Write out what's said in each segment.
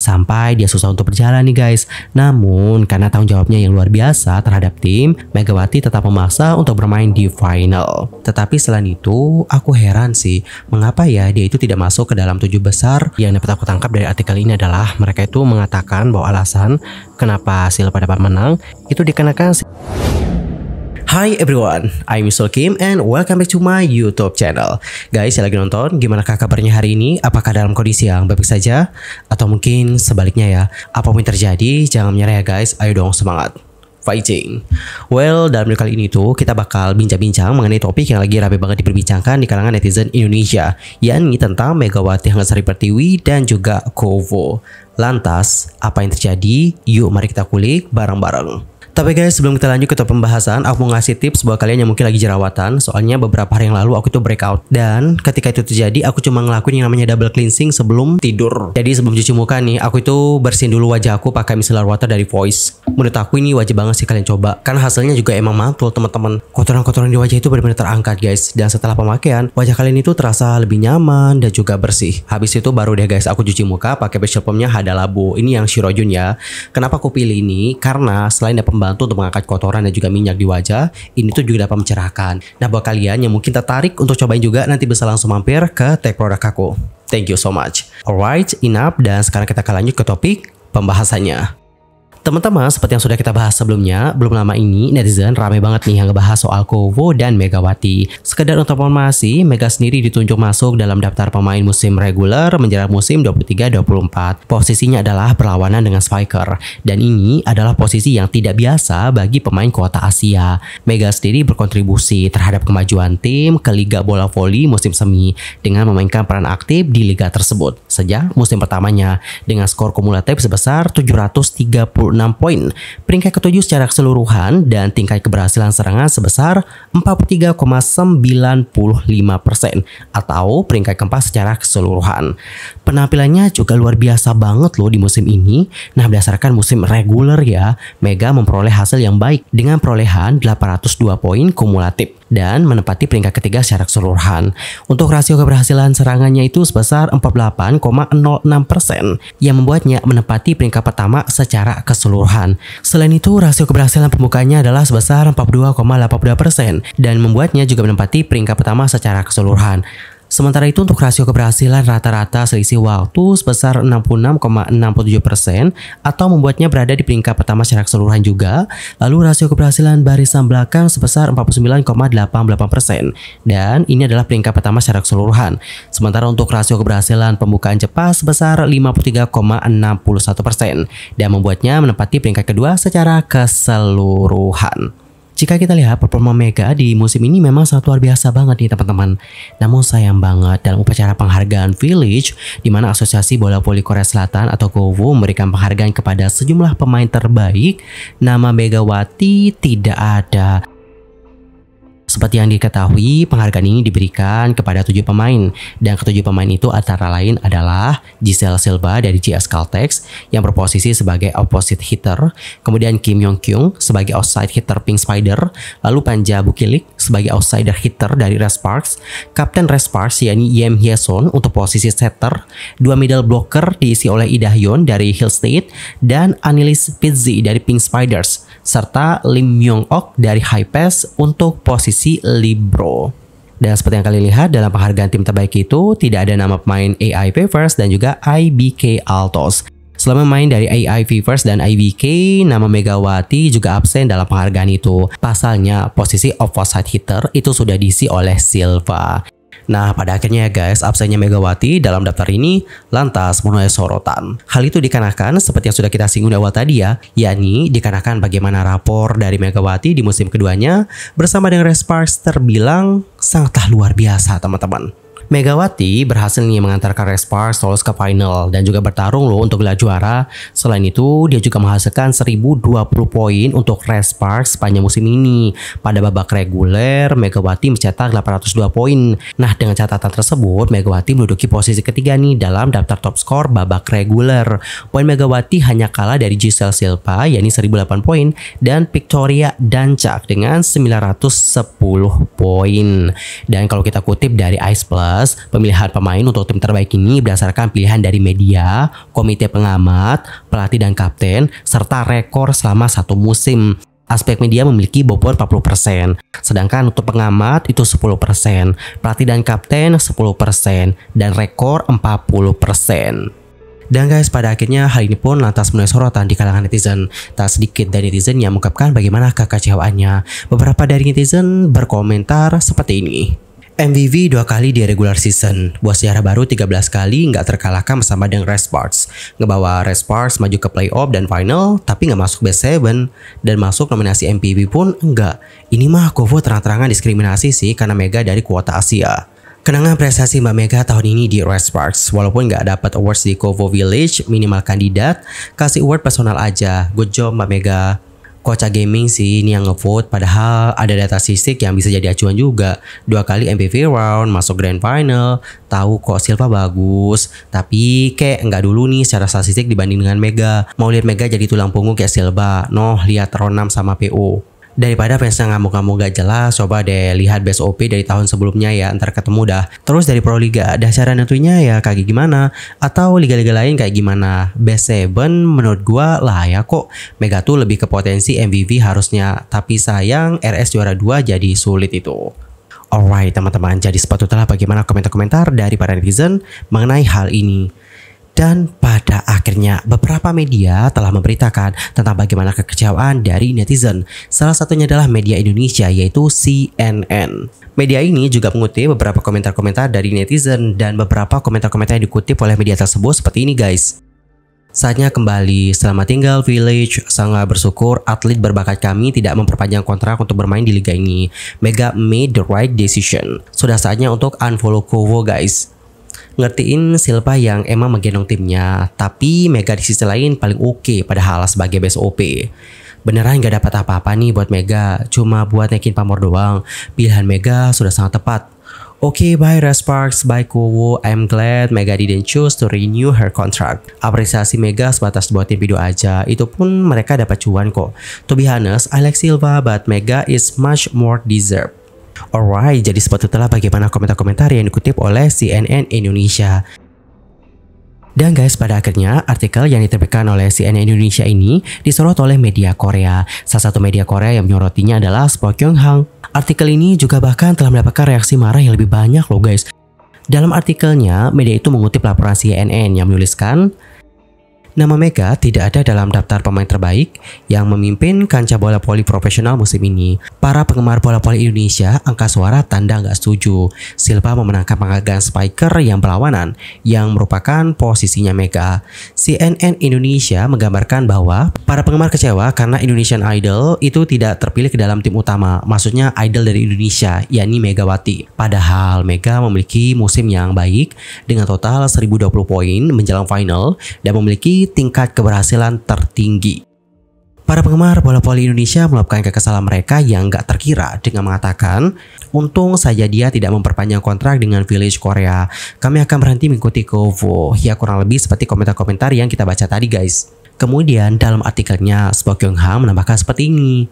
sampai dia susah untuk berjalan nih guys. Namun karena tanggung jawabnya yang luar biasa terhadap tim, Megawati tetap memaksa untuk bermain di final. Tetapi selain itu, aku heran sih, mengapa ya dia itu tidak masuk ke dalam 7 besar. Yang dapat aku tangkap dari artikel ini adalah mereka itu mengatakan bahwa alasan kenapa Silva dapat menang itu dikarenakan Hi everyone, I'm Yusul Kim and welcome back to my YouTube channel. Guys yang lagi nonton, gimana kabarnya hari ini? Apakah dalam kondisi yang baik saja? Atau mungkin sebaliknya ya, apapun yang terjadi, jangan menyerah ya guys, ayo dong semangat. Fighting. Well, dalam video kali ini tuh kita bakal bincang-bincang mengenai topik yang lagi rame banget diperbincangkan di kalangan netizen Indonesia, yakni tentang Megawati Hanggassari Pertiwi dan juga Kovo. Lantas, apa yang terjadi? Yuk mari kita kulik bareng-bareng. Tapi guys, sebelum kita lanjut ke top pembahasan, aku mau ngasih tips buat kalian yang mungkin lagi jerawatan. Soalnya beberapa hari yang lalu aku tuh breakout, dan ketika itu terjadi aku cuma ngelakuin yang namanya double cleansing sebelum tidur. Jadi sebelum cuci muka nih, aku itu bersihin dulu wajah aku pakai micellar water dari Voice. Menurut aku ini wajib banget sih kalian coba, karena hasilnya juga emang mantul teman-teman. Kotoran-kotoran di wajah itu benar-benar terangkat guys, dan setelah pemakaian wajah kalian itu terasa lebih nyaman dan juga bersih. Habis itu baru deh guys aku cuci muka pakai facial foamnya Hada Labo. Ini yang Shirojun ya. Kenapa aku pilih ini? Karena selain dapat membantu untuk mengangkat kotoran dan juga minyak di wajah, ini tuh juga dapat mencerahkan. Nah buat kalian yang mungkin tertarik untuk cobain juga, nanti bisa langsung mampir ke tag produk aku. Thank you so much. Alright, enough, dan sekarang kita akan lanjut ke topik pembahasannya. Teman-teman, seperti yang sudah kita bahas sebelumnya, belum lama ini netizen ramai banget nih yang ngebahas soal Kovo dan Megawati. Sekedar untuk informasi, Mega sendiri ditunjuk masuk dalam daftar pemain musim reguler menjelang musim 23-24. Posisinya adalah berlawanan dengan Spiker, dan ini adalah posisi yang tidak biasa bagi pemain kota Asia. Mega sendiri berkontribusi terhadap kemajuan tim ke Liga Bola Voli musim semi dengan memainkan peran aktif di liga tersebut sejak musim pertamanya dengan skor kumulatif sebesar 736 poin, peringkat ke-7 secara keseluruhan, dan tingkat keberhasilan serangan sebesar 43,95% atau peringkat ke-4 secara keseluruhan. Penampilannya juga luar biasa banget loh di musim ini. Nah berdasarkan musim reguler ya, Mega memperoleh hasil yang baik dengan perolehan 802 poin kumulatif dan menempati peringkat ketiga secara keseluruhan. Untuk rasio keberhasilan serangannya itu sebesar 48,06% yang membuatnya menempati peringkat pertama secara keseluruhan. Selain itu, rasio keberhasilan pembukanya adalah sebesar 42,82% dan membuatnya juga menempati peringkat pertama secara keseluruhan. Sementara itu untuk rasio keberhasilan rata-rata selisih waktu sebesar 66,67% atau membuatnya berada di peringkat pertama secara keseluruhan juga. Lalu rasio keberhasilan barisan belakang sebesar 49,88% dan ini adalah peringkat pertama secara keseluruhan. Sementara untuk rasio keberhasilan pembukaan cepat sebesar 53,61% dan membuatnya menempati peringkat kedua secara keseluruhan. Jika kita lihat performa Mega di musim ini memang sangat luar biasa banget nih teman-teman. Namun sayang banget dalam upacara penghargaan Village, di mana Asosiasi Bola Voli Korea Selatan atau Kovo memberikan penghargaan kepada sejumlah pemain terbaik, nama Megawati tidak ada. Seperti yang diketahui, penghargaan ini diberikan kepada 7 pemain, dan ke-7 pemain itu antara lain adalah Giselle Silva dari GS Caltex yang berposisi sebagai opposite hitter, kemudian Kim Yong Kyung sebagai outside hitter Pink Spider, lalu Panja Bukilik sebagai outsider hitter dari Red Sparks, Kapten Red Sparks yakni Yem Hyeson untuk posisi setter, 2 middle blocker diisi oleh Ida Hyun dari Hill State dan Annelies Pizzi dari Pink Spiders, serta Lim Myung Ok dari High Pass untuk posisi libero. Dan seperti yang kalian lihat dalam penghargaan tim terbaik itu tidak ada nama pemain AI Vipers dan juga IBK Altos. Selama main dari AI Vipers dan IBK, nama Megawati juga absen dalam penghargaan itu. Pasalnya posisi opposite hitter itu sudah diisi oleh Silva. Nah, pada akhirnya ya guys, absennya Megawati dalam daftar ini lantas menuai sorotan. Hal itu dikarenakan seperti yang sudah kita singgung di awal tadi ya, yakni dikarenakan bagaimana rapor dari Megawati di musim keduanya bersama dengan Red Sparks terbilang sangatlah luar biasa teman-teman. Megawati berhasil nih mengantarkan Red Sparks lolos ke final dan juga bertarung loh untuk gelar juara. Selain itu, dia juga menghasilkan 1020 poin untuk Red Sparks sepanjang musim ini. Pada babak reguler, Megawati mencetak 802 poin. Nah, dengan catatan tersebut, Megawati menduduki posisi ketiga nih dalam daftar top skor babak reguler. Poin Megawati hanya kalah dari Giselle Silva, yakni 1008 poin, dan Victoria Dancak dengan 910 poin. Dan kalau kita kutip dari Ice Plus, Plus, pemilihan pemain untuk tim terbaik ini berdasarkan pilihan dari media, komite pengamat, pelatih dan kapten, serta rekor selama satu musim. Aspek media memiliki bobot 40%, sedangkan untuk pengamat itu 10%, pelatih dan kapten 10%, dan rekor 40%. Dan guys, pada akhirnya hal ini pun lantas menuai sorotan di kalangan netizen. Tak sedikit dari netizen yang mengungkapkan bagaimana kekecewaannya. Beberapa dari netizen berkomentar seperti ini. MVP 2 kali di regular season, buat sejarah baru 13 kali nggak terkalahkan bersama dengan Red Sparks. Ngebawa Red Sparks maju ke playoff dan final, tapi nggak masuk best 7 dan masuk nominasi MVP pun enggak. Ini mah Kovo terang-terangan diskriminasi sih karena Mega dari kuota Asia. Kenangan prestasi Mbak Mega tahun ini di Red Sparks, walaupun nggak dapat awards di Kovo Village, minimal kandidat, kasih award personal aja. Good job Mbak Mega. Koca Gaming sih ini yang ngevote, padahal ada data statistik yang bisa jadi acuan juga. 2 kali MVP round, masuk grand final, tahu kok Silva bagus, tapi kayak nggak dulu nih secara statistik dibanding dengan Mega. Mau lihat Mega jadi tulang punggung kayak Silva, noh lihat round 6 sama PO. Daripada fansnya ngamuk-ngamuk gak jelas, coba deh lihat best OP dari tahun sebelumnya ya, ntar ketemu dah. Terus dari Pro Liga, dasar nentunya ya kayak gimana? Atau liga-liga lain kayak gimana? Best 7 menurut gua layak kok. Mega tuh lebih ke potensi MVP harusnya, tapi sayang RS juara 2 jadi sulit itu. Alright teman-teman, jadi sepatutnya bagaimana komentar-komentar dari para netizen mengenai hal ini. Dan pada akhirnya beberapa media telah memberitakan tentang bagaimana kekecewaan dari netizen. Salah satunya adalah media Indonesia yaitu CNN. Media ini juga mengutip beberapa komentar-komentar dari netizen dan beberapa komentar-komentar yang dikutip oleh media tersebut seperti ini guys. Saatnya kembali, selamat tinggal Village, sangat bersyukur atlet berbakat kami tidak memperpanjang kontrak untuk bermain di liga ini. Mega made the right decision. Sudah saatnya untuk unfollow Kovo guys. Ngertiin Silva yang emang menggendong timnya, tapi Mega di sisi lain paling oke padahal sebagai best OP. Beneran gak dapat apa-apa nih buat Mega, cuma buat naikin pamor doang. Pilihan Mega sudah sangat tepat. Oke, bye Red Sparks, bye Kowo. I'm glad Mega didn't choose to renew her contract. Apresiasi Mega sebatas buatin video aja, itu pun mereka dapat cuan kok. To be honest, I like Silva, but Mega is much more deserved. Alright, jadi sepatutnya bagaimana komentar-komentar yang dikutip oleh CNN Indonesia. Dan guys, pada akhirnya artikel yang diterbitkan oleh CNN Indonesia ini disorot oleh media Korea. Salah satu media Korea yang menyorotinya adalah Spok Yonghang. Artikel ini juga bahkan telah mendapatkan reaksi marah yang lebih banyak loh guys. Dalam artikelnya, media itu mengutip laporan CNN yang menuliskan, nama Mega tidak ada dalam daftar pemain terbaik yang memimpin kancah bola voli profesional musim ini. Para penggemar bola voli Indonesia angka suara tanda nggak setuju. Silva memenangkan penghargaan spiker yang berlawanan yang merupakan posisinya Mega. CNN Indonesia menggambarkan bahwa para penggemar kecewa karena Indonesian Idol itu tidak terpilih ke dalam tim utama. Maksudnya idol dari Indonesia, yakni Megawati. Padahal Mega memiliki musim yang baik dengan total 1020 poin menjelang final dan memiliki tingkat keberhasilan tertinggi. Para penggemar bola voli Indonesia meluapkan kekesalan mereka yang gak terkira dengan mengatakan, untung saja dia tidak memperpanjang kontrak dengan Village Korea. Kami akan berhenti mengikuti Kovo. Ya kurang lebih seperti komentar-komentar yang kita baca tadi guys. Kemudian dalam artikelnya Spok Yonghang menambahkan seperti ini.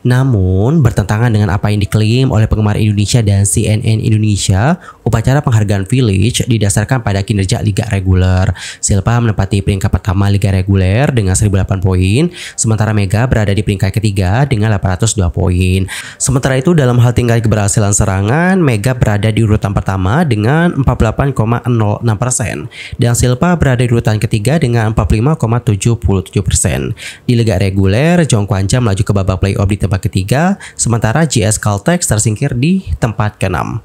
Namun, bertentangan dengan apa yang diklaim oleh penggemar Indonesia dan CNN Indonesia, upacara penghargaan Village didasarkan pada kinerja liga reguler. Silva menempati peringkat pertama liga reguler dengan 1008 poin, sementara Mega berada di peringkat ketiga dengan 802 poin. Sementara itu, dalam hal tingkat keberhasilan serangan, Mega berada di urutan pertama dengan 48,06% dan Silva berada di urutan ketiga dengan 45,77%. Di liga reguler, Jong Kwanja melaju ke babak playoff di tempat ketiga, sementara GS Caltex tersingkir di tempat ke-6.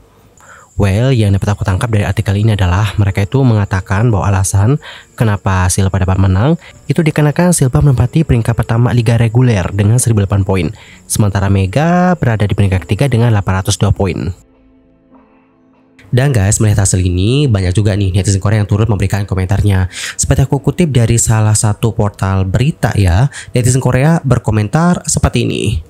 Well, yang dapat aku tangkap dari artikel ini adalah mereka itu mengatakan bahwa alasan kenapa Silva dapat menang itu dikarenakan Silva menempati peringkat pertama liga reguler dengan 1008 poin, sementara Mega berada di peringkat ketiga dengan 802 poin. Dan guys, melihat hasil ini, banyak juga nih netizen Korea yang turut memberikan komentarnya. Seperti aku kutip dari salah satu portal berita ya, netizen Korea berkomentar seperti ini.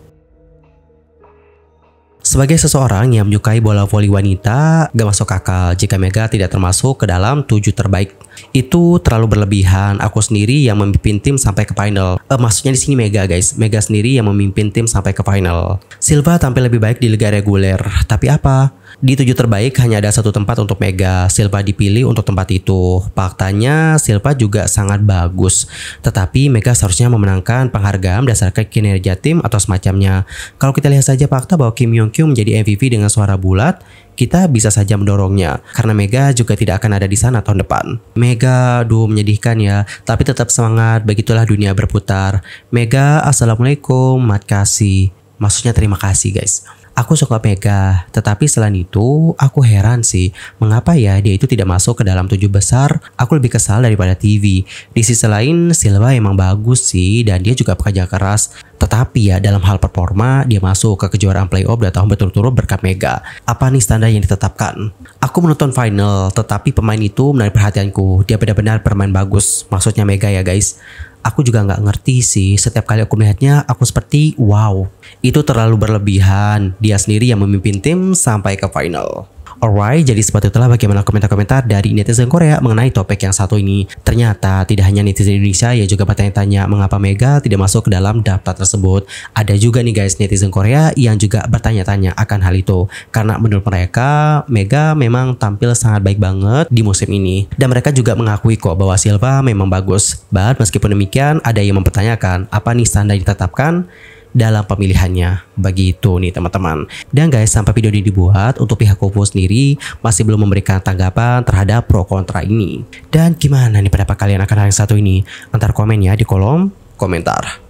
Sebagai seseorang yang menyukai bola voli wanita, gak masuk akal jika Mega tidak termasuk ke dalam 7 terbaik. itu terlalu berlebihan. Aku sendiri yang memimpin tim sampai ke final. Maksudnya di sini Mega guys. Mega sendiri yang memimpin tim sampai ke final. Silva tampil lebih baik di liga reguler. Tapi apa? Di 7 terbaik hanya ada 1 tempat untuk Mega. Silva dipilih untuk tempat itu. Faktanya Silva juga sangat bagus. Tetapi Mega seharusnya memenangkan penghargaan berdasarkan kinerja tim atau semacamnya. Kalau kita lihat saja fakta bahwa Kim Yong Kyung menjadi MVP dengan suara bulat, kita bisa saja mendorongnya karena Mega juga tidak akan ada di sana tahun depan. Mega, aduh menyedihkan ya, tapi tetap semangat, begitulah dunia berputar. Mega, assalamualaikum, makasih. Maksudnya terima kasih guys. Aku suka Mega, tetapi selain itu aku heran sih mengapa ya dia itu tidak masuk ke dalam 7 besar. Aku lebih kesal daripada TV. Di sisi lain Silva emang bagus sih dan dia juga pekerja keras. Tetapi ya dalam hal performa dia masuk ke kejuaraan playoff 2 tahun berturut-turut berkat Mega. Apa nih standar yang ditetapkan? Aku menonton final, tetapi pemain itu menarik perhatianku. Dia benar-benar bermain bagus. Maksudnya Mega ya guys. Aku juga nggak ngerti sih, setiap kali aku melihatnya aku seperti wow, itu terlalu berlebihan. Dia sendiri yang memimpin tim sampai ke final. Alright, jadi seperti itulah bagaimana komentar-komentar dari netizen Korea mengenai topik yang satu ini. Ternyata tidak hanya netizen Indonesia yang juga bertanya-tanya mengapa Mega tidak masuk ke dalam daftar tersebut. Ada juga nih guys netizen Korea yang juga bertanya-tanya akan hal itu. Karena menurut mereka, Mega memang tampil sangat baik banget di musim ini. Dan mereka juga mengakui kok bahwa Silva memang bagus. But meskipun demikian, ada yang mempertanyakan apa nih standar yang ditetapkan dalam pemilihannya. Begitu nih teman-teman. Dan guys, sampai video ini dibuat, untuk pihak Kufu sendiri masih belum memberikan tanggapan terhadap pro kontra ini. Dan gimana nih pendapat kalian akan hal yang satu ini? Antar komen ya di kolom komentar.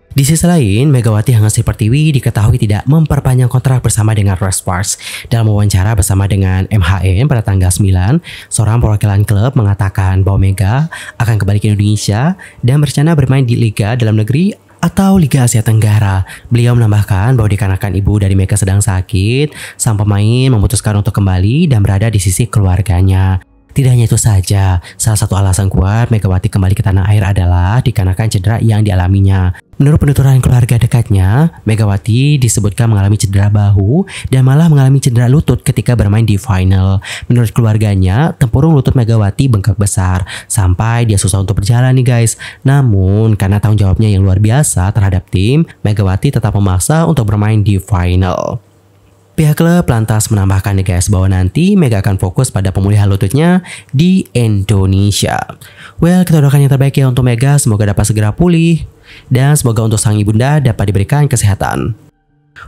Di sisi lain, Megawati Hanggasil Pertiwi diketahui tidak memperpanjang kontrak bersama dengan Red Sparks. Dalam wawancara bersama dengan MHN pada tanggal 9, seorang perwakilan klub mengatakan bahwa Mega akan kembali ke Indonesia dan berencana bermain di liga dalam negeri atau Liga Asia Tenggara. Beliau menambahkan bahwa dikarenakan ibu dari Mega sedang sakit, sang pemain memutuskan untuk kembali dan berada di sisi keluarganya. Tidak hanya itu saja, salah satu alasan kuat Megawati kembali ke tanah air adalah dikarenakan cedera yang dialaminya. Menurut penuturan keluarga dekatnya, Megawati disebutkan mengalami cedera bahu dan malah mengalami cedera lutut ketika bermain di final. Menurut keluarganya, tempurung lutut Megawati bengkak besar sampai dia susah untuk berjalan nih guys. Namun, karena tanggung jawabnya yang luar biasa terhadap tim, Megawati tetap memaksa untuk bermain di final. Pihak klub lantas menambahkan nih guys bahwa nanti Mega akan fokus pada pemulihan lututnya di Indonesia. Well, kita doakan yang terbaik ya untuk Mega, semoga dapat segera pulih dan semoga untuk sang ibunda dapat diberikan kesehatan.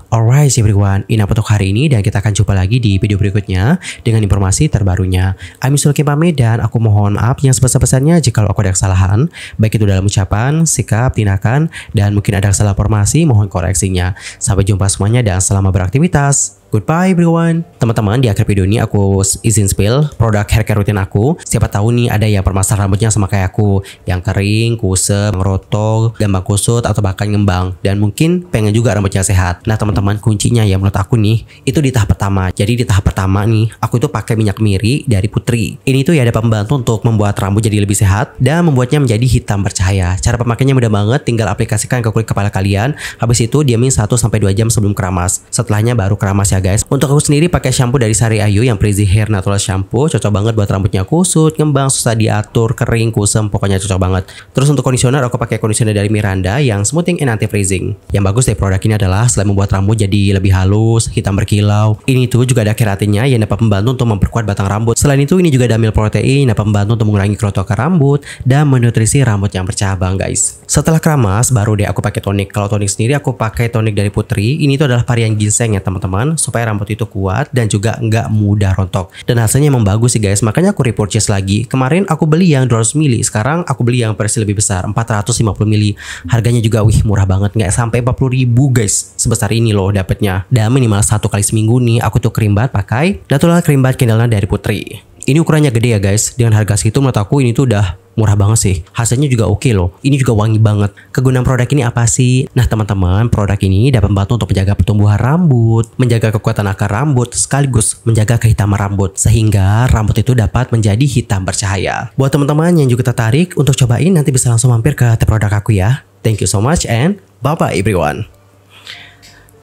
Alright everyone, ini apa untuk hari ini dan kita akan jumpa lagi di video berikutnya dengan informasi terbarunya. I'm Sulki pamit dan aku mohon maaf yang sebesar-besarnya jika aku ada kesalahan, baik itu dalam ucapan, sikap, tindakan, dan mungkin ada salah informasi, mohon koreksinya. Sampai jumpa semuanya dan selamat beraktivitas. Goodbye everyone. Teman-teman, di akhir video ini aku izin spill produk hair care rutin aku. Siapa tahu nih ada yang permasalahan rambutnya sama kayak aku, yang kering, kusut, ngerotok, gampang kusut atau bahkan ngembang, dan mungkin pengen juga rambutnya sehat. Nah teman-teman, kuncinya ya menurut aku nih itu di tahap pertama. Jadi di tahap pertama nih aku itu pakai minyak miri dari Putri. Ini tuh ya dapat membantu untuk membuat rambut jadi lebih sehat dan membuatnya menjadi hitam bercahaya. Cara pemakaiannya mudah banget, tinggal aplikasikan ke kulit kepala kalian. Habis itu diamin 1-2 jam sebelum keramas. Setelahnya baru keramas ya guys. Untuk aku sendiri pakai shampoo dari Sari Ayu yang Freezy Hair Natural Shampoo, cocok banget buat rambutnya kusut, ngembang, susah diatur, kering, kusam, pokoknya cocok banget. Terus untuk conditioner aku pakai conditioner dari Miranda yang smoothing and anti freezing. Yang bagus dari produk ini adalah selain membuat rambut jadi lebih halus, hitam berkilau, ini tuh juga ada keratinnya yang dapat membantu untuk memperkuat batang rambut. Selain itu ini juga ada milk protein dapat membantu untuk mengurangi kerontokan rambut dan menutrisi rambut yang bercabang guys. Setelah keramas baru deh aku pakai tonik. Kalau tonik sendiri aku pakai tonik dari Putri. Ini tuh adalah varian ginseng ya teman-teman, supaya rambut itu kuat dan juga nggak mudah rontok. Dan hasilnya emang bagus sih guys, makanya aku repurchase lagi. Kemarin aku beli yang 200 ml, sekarang aku beli yang versi lebih besar 450 ml. Harganya juga murah banget, nggak sampai 40.000 guys. Sebesar ini loh dapetnya. Dan minimal 1 kali seminggu nih aku tuh cream bath pakai Natural Cream Bath Candle dari Putri. Ini ukurannya gede ya guys. Dengan harga segitu menurut aku ini tuh udah murah banget sih. Hasilnya juga oke loh. Ini juga wangi banget. Kegunaan produk ini apa sih? Nah teman-teman, produk ini dapat membantu untuk menjaga pertumbuhan rambut, menjaga kekuatan akar rambut, sekaligus menjaga kehitaman rambut, sehingga rambut itu dapat menjadi hitam bercahaya. Buat teman-teman yang juga tertarik untuk cobain, nanti bisa langsung mampir ke produk aku ya. Thank you so much and bye-bye everyone.